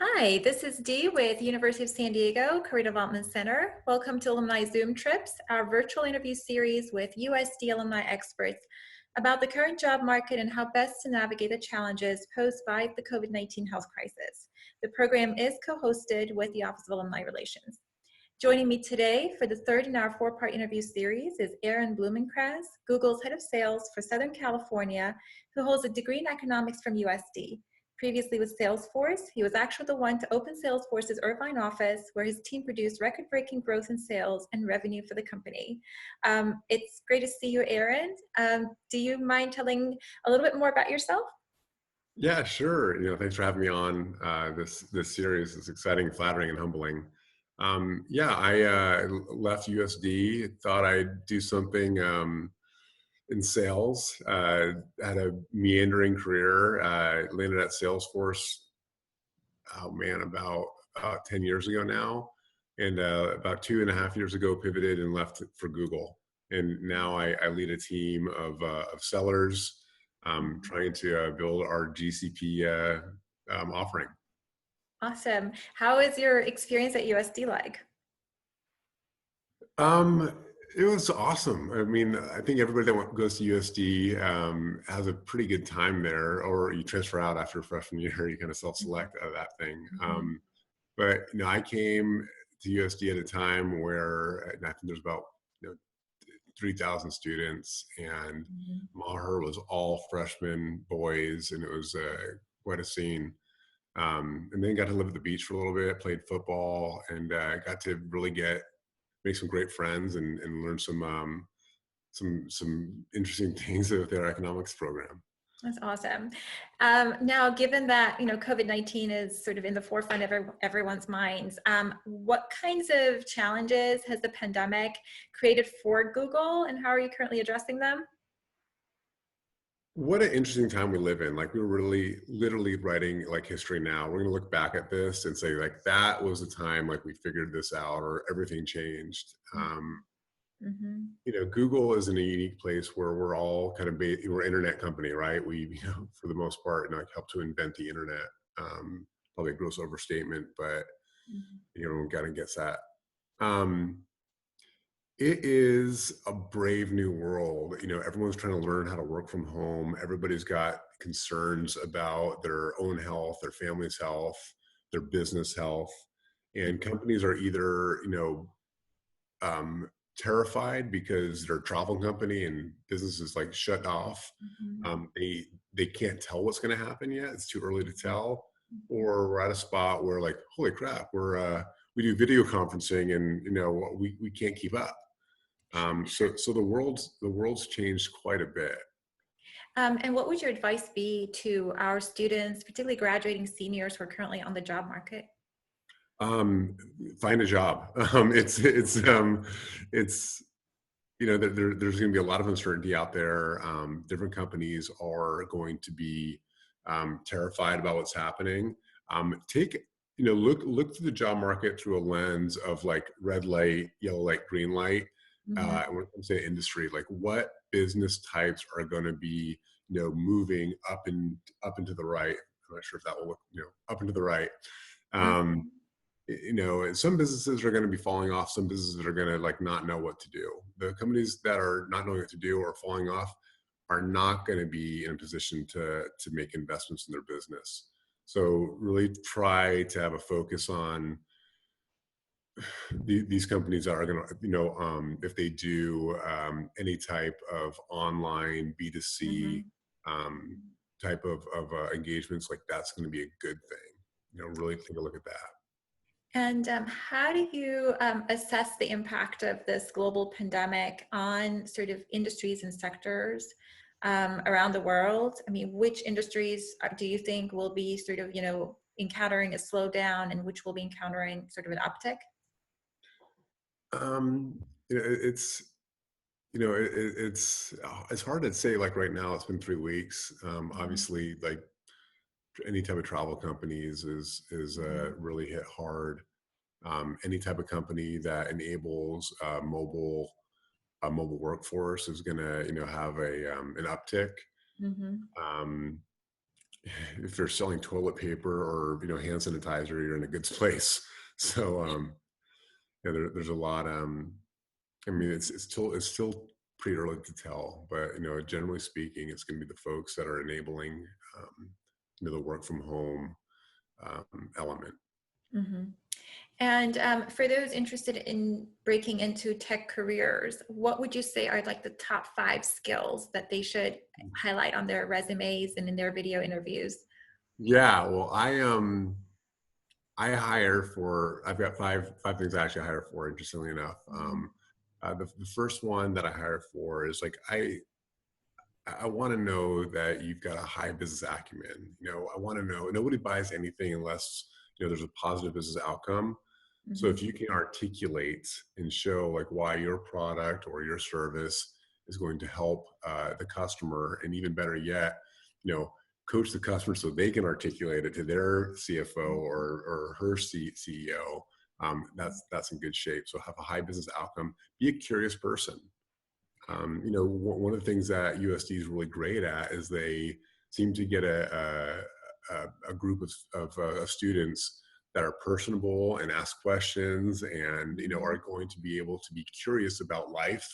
Hi, this is Dee with University of San Diego Career Development Center. Welcome to Alumni Zoom Trips, our virtual interview series with USD alumni experts about the current job market and how best to navigate the challenges posed by the COVID-19 health crisis. The program is co-hosted with the Office of Alumni Relations. Joining me today for the third in our four-part interview series is Blumenkranz, Google's head of sales for Southern California, who holds a degree in economics from USD. Previously with Salesforce, he was actually the one to open Salesforce's Irvine office, where his team produced record-breaking growth in sales and revenue for the company. It's great to see you, Aaron. Do you mind telling a little bit more about yourself? Yeah, sure. Thanks for having me on this series. It's exciting, flattering, and humbling. Yeah, I left USD. Thought I'd do something in sales. Had a meandering career. Landed at Salesforce. Oh man, about 10 years ago now, and about 2.5 years ago, pivoted and left for Google. And now I lead a team of sellers trying to build our GCP offering. Awesome. How is your experience at USD like? Um, it was awesome. I mean, I think everybody that goes to USD has a pretty good time there, or you transfer out after freshman year, you kind of self-select out of that thing. Mhm. But I came to USD at a time where I think there's about 3,000 students, and Mhm. Maher was all freshman boys, and it was quite a scene. And then got to live at the beach for a little bit, played football, and got to really make some great friends and learn some interesting things with their economics program. That's awesome. Now, given that COVID-19 is sort of in the forefront of everyone's minds, what kinds of challenges has the pandemic created for Google, and how are you currently addressing them? What an interesting time we live in. Like, we're really literally writing like history now. We're going to look back at this and say like that was the time like we figured this out or everything changed. Mm-hmm. Google is in a unique place where we're all kind of we're an internet company, right? We, for the most part, helped to invent the internet. Probably a gross overstatement, but everyone kind of gets that. Um, it is a brave new world. Everyone's trying to learn how to work from home. Everybody's got concerns about their own health, their family's health, their business health, and companies are either, um, terrified because they're a travel company and business is like shut off. Mm-hmm. They can't tell what's going to happen yet. It's too early to tell. Or we're at a spot where like, holy crap, we do video conferencing and we can't keep up. So the world's changed quite a bit. And what would your advice be to our students, particularly graduating seniors who are currently on the job market? Um, Find a job. It's there's going to be a lot of uncertainty out there. Different companies are going to be terrified about what's happening. Look through the job market through a lens of like red light, yellow light, green light. Mm-hmm. When it comes to industry, like what business types are going to be moving up into the right. I'm not sure if that will look up into the right. Um, some businesses are going to be falling off. Some businesses are going to like not know what to do. The companies that are not knowing what to do or falling off are not going to be in a position to make investments in their business. So really try to have a focus on these companies that are going to, if they do any type of online B2C Mm-hmm. um, type of engagements, like that's going to be a good thing. Really take a look at that. And how do you assess the impact of this global pandemic on sort of industries and sectors around the world? I mean, which industries do you think will be sort of, encountering a slowdown, and which will be encountering sort of an uptick? Um, it's it's hard to say. Like right now, it's been 3 weeks. Mhm. Obviously, like any type of travel companies is Mhm. really hit hard. Any type of company that enables a mobile workforce is going to have a an uptick. Mhm. Um, if they're selling toilet paper or hand sanitizer, you're in a good place. So yeah, there's a lot. I mean, it's still pretty early to tell, but generally speaking, it's going to be the folks that are enabling the work from home element. Mhm. And for those interested in breaking into tech careers, what would you say are like the top 5 skills that they should highlight on their resumes and in their video interviews? Yeah, well, I hire for. I've got five things I actually hire for. Interestingly enough, Mhm. the first one that I hire for is like I want to know that you've got a high business acumen. I want to know nobody buys anything unless there's a positive business outcome. So Mhm. if you can articulate and show like why your product or your service is going to help the customer, and even better yet, you know, coach the customer so they can articulate it to their CFO or her CEO, that's in good shape. So have a high business outcome. Be a curious person. One of the things that USD is really great at is they seem to get a group of students that are personable and ask questions, and are Mhm. going to be able to be curious about life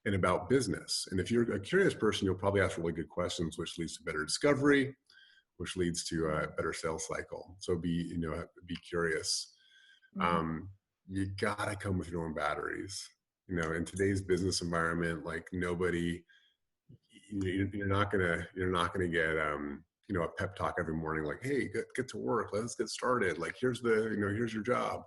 and about business. And if you're a curious person, you'll probably ask really good questions, which leads to better discovery, which leads to a better sales cycle. So be curious. Mhm. um, you gotta come with your own batteries. In today's business environment, like nobody, you're not gonna get a pep talk every morning, like, hey, get to work, let's get started. Like, here's your job.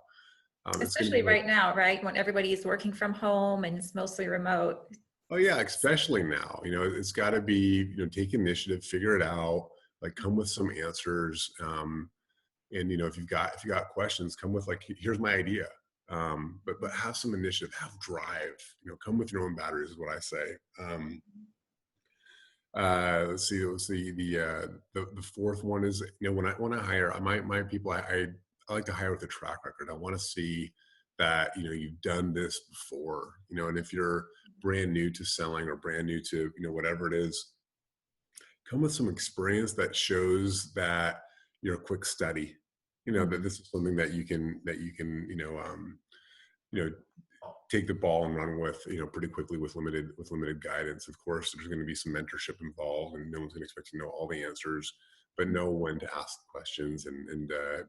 It's gonna Especially be like, right now, right? When everybody is working from home and it's mostly remote. oh yeah, especially now. It's got to be, take initiative, figure it out, like come with some answers. And if you got questions, come with like, here's my idea. But have some initiative, have drive. Come with your own batteries is what I say. Let's see. The fourth one is, when I hire my people, I like to hire with a track record. I want to see that you've done this before. And if you're brand new to selling or brand new to whatever it is, come with some experience that shows that you're a quick study. That Mhm. this is something that you can you know take the ball and run with pretty quickly with limited guidance. Of course, there's going to be some mentorship involved, and no one's going to expect to know all the answers, but know when to ask questions,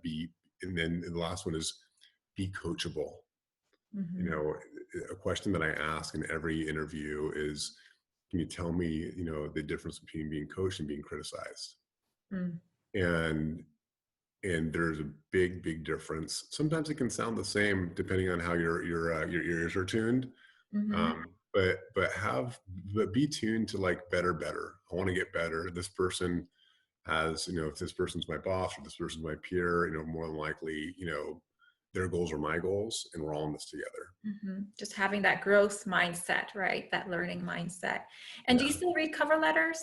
be. And then the last one is be coachable. you Mhm. know a question that I ask in every interview is, can you tell me the difference between being coached and being criticized? Mm. And there's a big difference. Sometimes it can sound the same depending on how your ears are tuned. Mhm. But be tuned to like better. I want to get better. This person has, if this person's my boss or this person's my peer, more than likely, their goals are my goals, and we're all in this together. Mhm. Just having that growth mindset, right? That learning mindset. And do you Yeah. still read cover letters,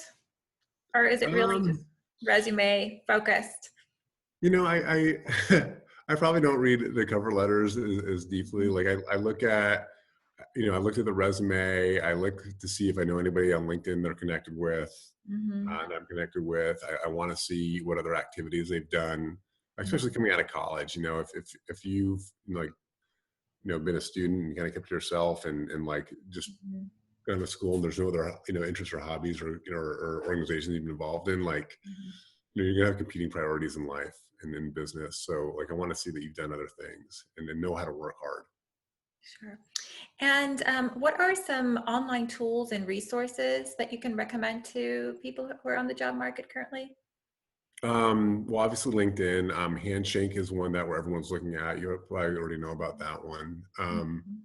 or is it really just Um, resume focused? I I probably don't read the cover letters as deeply. Mhm. Like I look at, I looked at the resume. I look to see if I know anybody on LinkedIn they're connected with, Mhm. and I'm connected with. I want to see what other activities they've done, especially Mhm. coming out of college. If you've like been a student and kind of kept to yourself, and like just Mhm. gone to school and there's no other interests or hobbies or organizations you've been involved in, like Mhm. you're gonna have competing priorities in life and in business. So like I want to see that you've done other things and know how to work hard. Sure. And what are some online tools and resources that you can recommend to people who are on the job market currently? Well, obviously LinkedIn. Handshake is one that where everyone's looking at. You probably already know about that one. Mhm.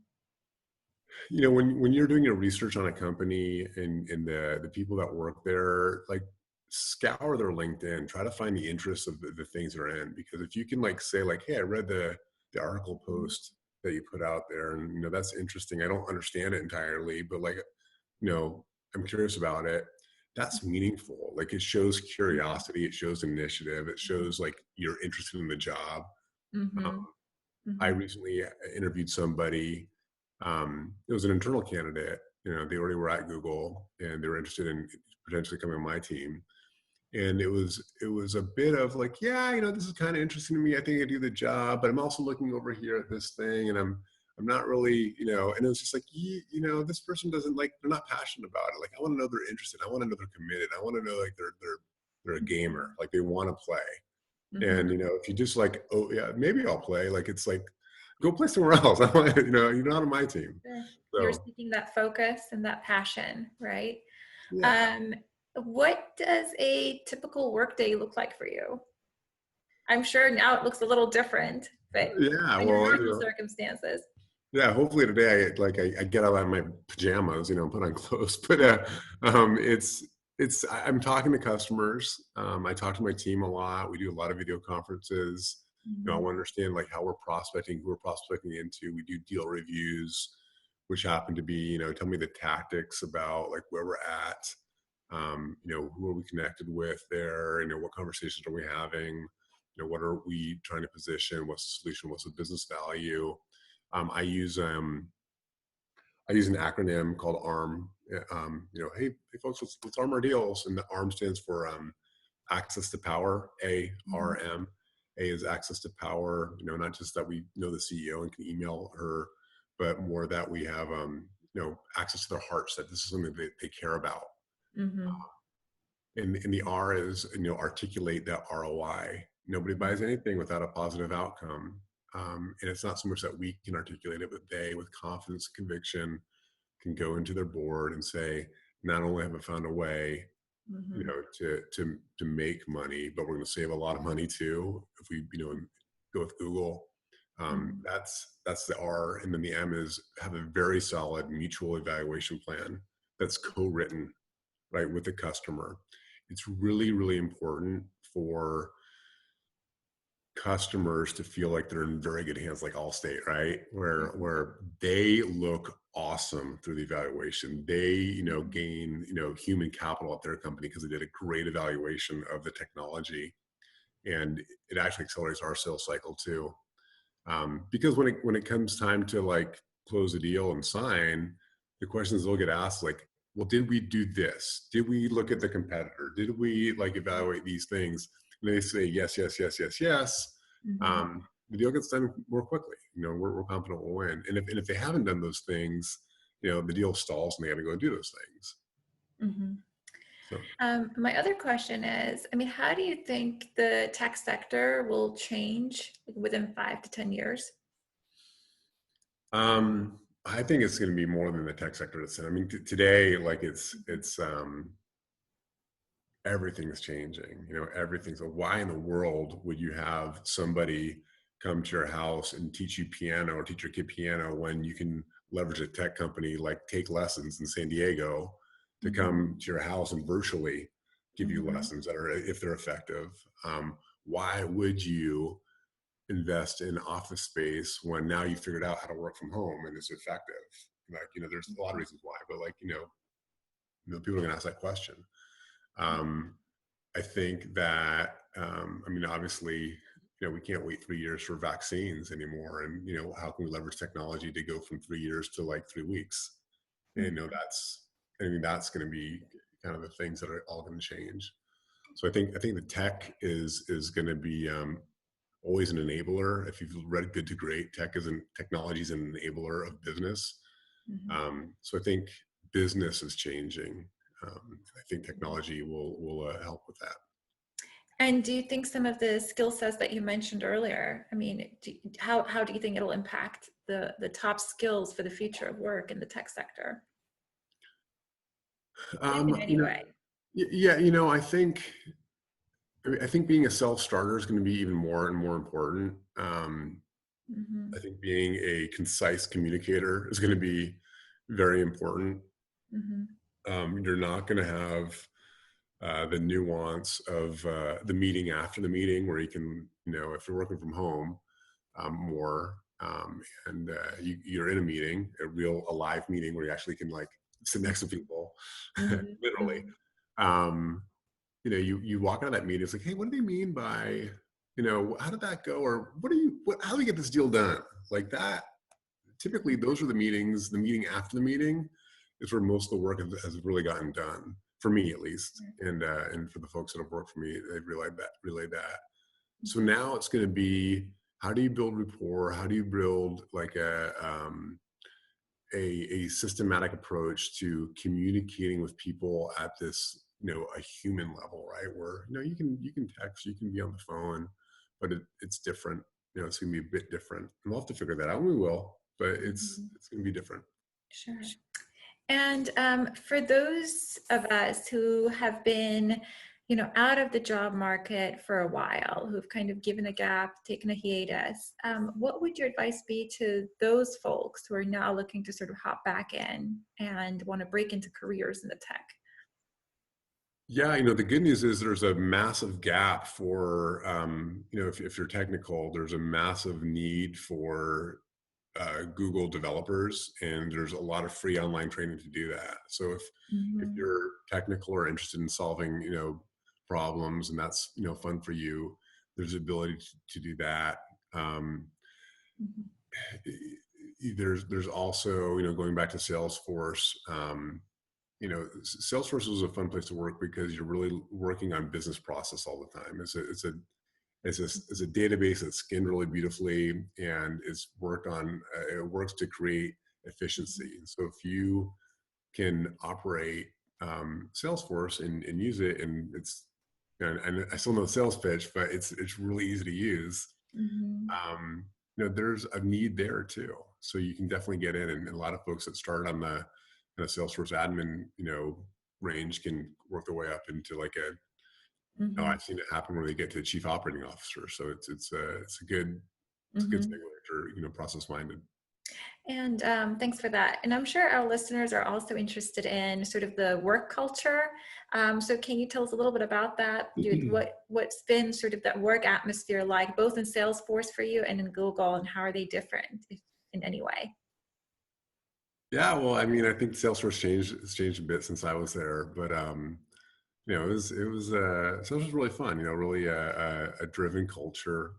When you're doing your research on a company and the people that work there, like scour their LinkedIn, try to find the interests of the things they're in. Because if you can like say like, hey, I read the article post that you put out there, and that's interesting. I don't understand it entirely, but like, I'm curious about it. That's meaningful. Like it shows curiosity, it shows initiative, it shows like you're interested in the job. Um, Mhm. I Mhm. recently interviewed somebody. It was an internal candidate. They already were at Google and they were interested in potentially coming on my team. And it was a bit of like, yeah, this is kind of interesting to me. I think I do the job, but I'm also looking over here at this thing, and I'm not really, and it was just like, this person doesn't like, they're not passionate about it. Like, I want to know they're interested. I want to know they're committed. I want to know like they're a gamer, like they want to play. And Mhm. if you just like, oh yeah, maybe I'll play. Like it's like, go play somewhere else. I want, you're not on my team. Sure. You're So seeking that focus and that passion, right? yeah, Um, what does a typical workday look like for you? I'm sure now it looks a little different, but yeah. under Well, normal circumstances. yeah, hopefully today I get out of my pajamas, put on clothes. But I'm talking to customers. I talk to my team a lot. We do a lot of video conferences. I Mhm. want to understand like how we're prospecting, who we're prospecting into. We do deal reviews, which happen to be, tell me the tactics about like where we're at. Who are we connected with there? What conversations are we having? What are we trying to position? What's the solution? What's the business value? um, I use um, I use an acronym called ARM. Hey folks, let's arm our deals, and the ARM stands for access to power. Mhm. ARM. A is access to power. Not just that we know the CEO and can email her, but more that we have access to their hearts. That this is something that they care about. Mhm. And the R is, articulate that ROI. Nobody buys anything without a positive outcome. And it's not so much that we can articulate it, but they, with confidence and conviction, can go into their board and say, not only have I found a way, Mhm. to make money, but we're going to save a lot of money too if we, go with Google. Mhm. That's the R, and then the M is have a very solid mutual evaluation plan that's co-written, right, with the customer. It's really, really important for customers to feel like they're in very good hands, like Allstate, right? Where they look awesome through the evaluation. They, Mhm. gain, human capital at their company because they did a great evaluation of the technology. And it actually accelerates our sales cycle too. Because when it comes time to like close a deal and sign, the questions they'll get asked like, well, did we do this? Did we look at the competitor? Did we like evaluate these things? And they say yes, yes, yes, yes, yes. Mhm. The deal gets done more quickly. We're confident we'll win. And if they haven't done those things, the deal stalls and they got to go and do those things. Mhm. So My other question is, I mean, how do you think the tech sector will change within 5 to 10 years? I think it's going to be more than the tech sector. I mean, today, like Mhm. it's everything's changing. Everything. So why in the world would you have somebody come to your house and teach you piano or teach your kid piano when you can leverage a tech company like Take Lessons in San Diego to Mhm. come to your house and virtually give you Mhm. lessons that are, if they're effective? Why would you invest in office space when now you figured out how to work from home and it's effective? Like, there's a lot of reasons why, but like, people are going to ask that question. Um, I think that, I mean, obviously, we can't wait 3 years for vaccines anymore. And, how can we leverage technology to go from 3 years to like 3 weeks? And, Mhm. I mean, that's going to be kind of the things that are all going to change. So I think the tech is going to be always an enabler. If you've read Good to Great, technology is an enabler of business. Mhm. So I think business is changing. I think technology will help with that. And do you think some of the skill sets that you mentioned earlier, I mean, how do you think it'll impact the top skills for the future of work in the tech sector, if in Um, you any know, way? yeah, I think being a self-starter is going to be even more and more important. Mhm. I think being a concise communicator is going to be very important. Mhm. You're not going to have the nuance of the meeting after the meeting, where you can, if you're working from home more, and you're in a meeting, a live meeting where you actually can like sit next to people, Mhm. literally. Mhm. Um, you walk out of that meeting, it's like, hey, what do they mean by, how did that go? Or how do we get this deal done? Like that, typically those are the meetings. The meeting after the meeting is where most of the work has really gotten done. for me at least, and for the folks that have worked for me, they've relayed that. So now it's going to be, how do you build rapport? How do you build like a systematic approach to communicating with people at this, a human level, right? Where, you can text, you can be on the phone, but it's different. It's going to be a bit different. And we'll have to figure that out. We will, but it's going to be different. Sure. And for those of us who have been, out of the job market for a while, who've kind of given a gap, taken a hiatus, what would your advice be to those folks who are now looking to sort of hop back in and want to break into careers in the tech? Yeah, the good news is there's a massive gap for, if you're technical, there's a massive need for Google developers, and there's a lot of free online training to do that. So if you're technical or interested in solving, problems, and that's, fun for you, there's the ability to do that. There's also, going back to Salesforce, Salesforce was a fun place to work because you're really working on business process all the time. It's a database that's skinned really beautifully, and it's worked on. It works to create efficiency. So if you can operate Salesforce and use it, and and I still know the sales pitch, but it's really easy to use. There's a need there too. So you can definitely get in, and a lot of folks that start on the Salesforce admin, range can work their way up into like I've seen it happen where they get to chief operating officer. So it's a good segue if you're process minded. And thanks for that. And I'm sure our listeners are also interested in sort of the work culture. So can you tell us a little bit about that? What's been sort of that work atmosphere like, both in Salesforce for you and in Google, and how are they different in any way? Yeah, well, I mean, I think Salesforce changed a bit since I was there, but Salesforce was really fun. Really a driven culture.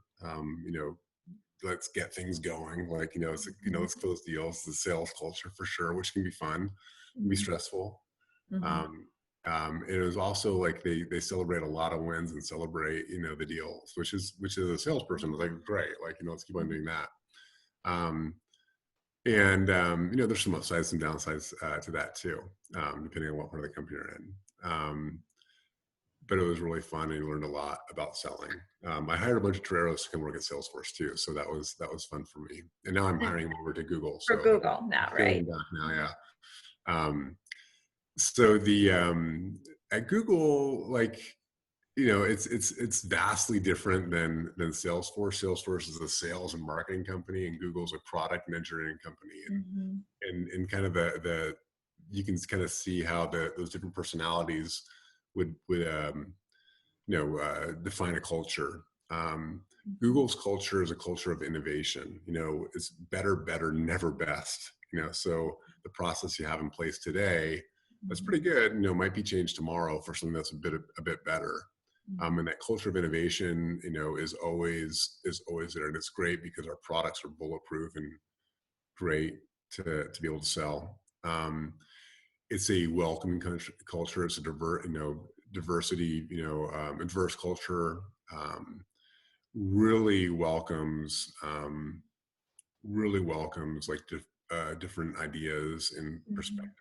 Let's get things going. Like, let's close deals. The sales culture for sure, which can be fun, can be stressful. It was also like they celebrate a lot of wins and celebrate, the deals, which is a salesperson is like, great. Like, let's keep on doing that. There's some upsides and downsides to that too, depending on what part of the company you're in. But it was really fun, and you learned a lot about selling. I hired a bunch of Toreros to come work at Salesforce too, so that was fun for me. And now I'm hiring them over to Google. For Google now, right? Back now, yeah. So at Google, like, it's vastly different than Salesforce. Salesforce is a sales and marketing company, and Google's a product and engineering company. And kind of the you can kind of see how those different personalities would define a culture. Google's culture is a culture of innovation. It's better, never best. So the process you have in place today, that's pretty good. Might be changed tomorrow for something that's a bit better. And that culture of innovation, is always there, and it's great because our products are bulletproof and great to be able to sell. It's a welcoming culture. It's a diversity, diverse culture. Really welcomes like different ideas and perspectives.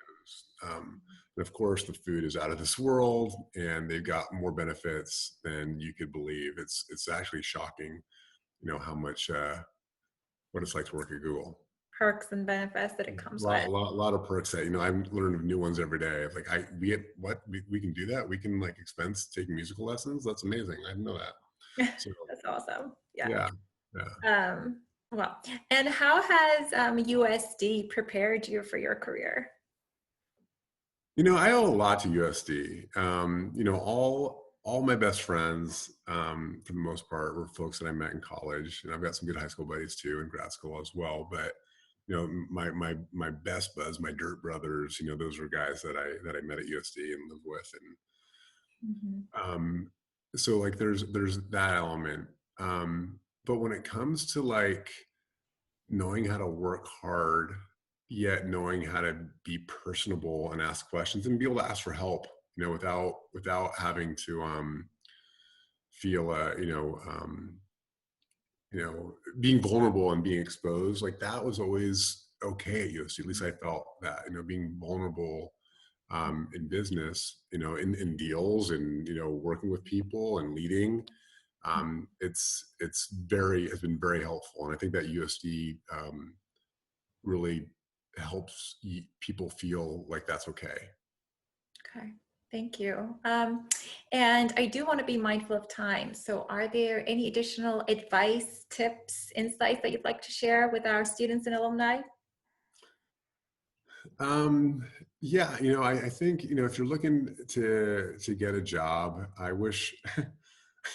And of course, the food is out of this world, and they've got more benefits than you could believe. It's actually shocking, how much what it's like to work at Google. Perks and benefits that it comes with. A lot of perks that I'm learning new ones every day. Like we can do that. We can like expense taking musical lessons. That's amazing. I didn't know that. So, that's awesome. Yeah. Well, and how has USD prepared you for your career? I owe a lot to USD. All my best friends, for the most part, were folks that I met in college, and I've got some good high school buddies too, in grad school as well. But my best buds, my dirt brothers, those were guys that I met at USD and lived with, and so like there's that element. But when it comes to like knowing how to work hard, yet knowing how to be personable and ask questions and be able to ask for help, without having to feel being vulnerable and being exposed. Like that was always okay at USC. At least I felt that, being vulnerable in business, in deals and, working with people and leading, has been very helpful. And I think that USD really helps people feel like that's okay. Okay, thank you. And I do want to be mindful of time. So are there any additional advice, tips, insights that you'd like to share with our students and alumni? Yeah, I think, if you're looking to get a job, I wish,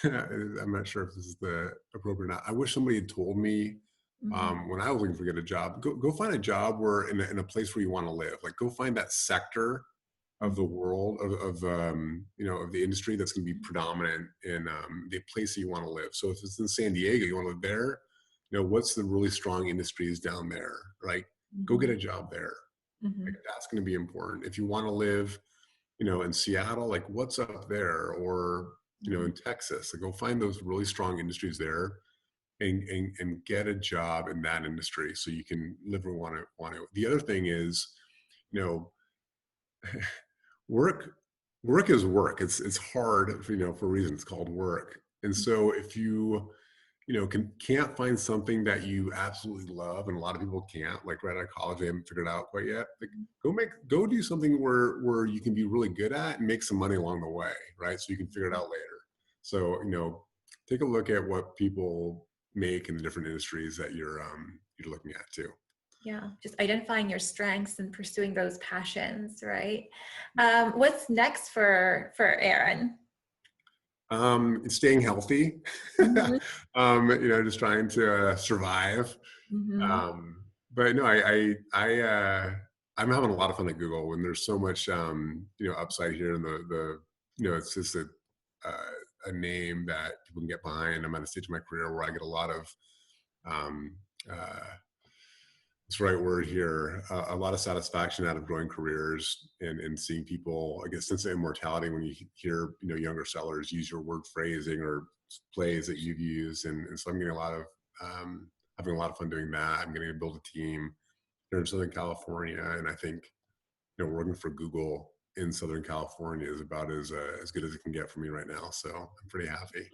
I'm not sure if this is the appropriate or not. I wish somebody had told me when I was looking to get a job, go find a job where in a place where you want to live. Like go find that sector of the world of the industry that's going to be predominant in the place that you want to live. So if it's in San Diego, you want to live there. What's the really strong industries down there? Right? Go get a job there. Like that's going to be important. If you want to live, in Seattle, like what's up there, or in Texas, like go find those really strong industries there, and get a job in that industry so you can live where you want to. The other thing is, work is work. It's hard, for a reason. It's called work. And so if you can't find something that you absolutely love, and a lot of people can't, like right out of college, they haven't figured it out quite yet. Like go do something where you can be really good at and make some money along the way, right? So you can figure it out later. So, take a look at what people make in the different industries that you're looking at too. Yeah, just identifying your strengths and pursuing those passions, right? What's next for Aaron? Staying healthy, just trying to survive. But no, I'm having a lot of fun at Google when there's so much, upside here, and it's just a name that people can get behind. I'm at a stage of my career where I get a lot of, it's the right word here, a lot of satisfaction out of growing careers and seeing people, I guess, sense of immortality when you hear, younger sellers use your word phrasing or plays that you've used. And so I'm getting having a lot of fun doing that. I'm getting to build a team here in Southern California. And I think, working for Google in Southern California is about as good as it can get for me right now. So I'm pretty happy.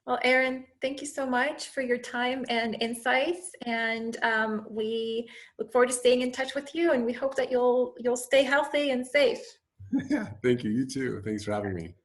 Well, Aaron, thank you so much for your time and insights. And we look forward to staying in touch with you. And we hope that you'll stay healthy and safe. Yeah, thank you. You too. Thanks for having me.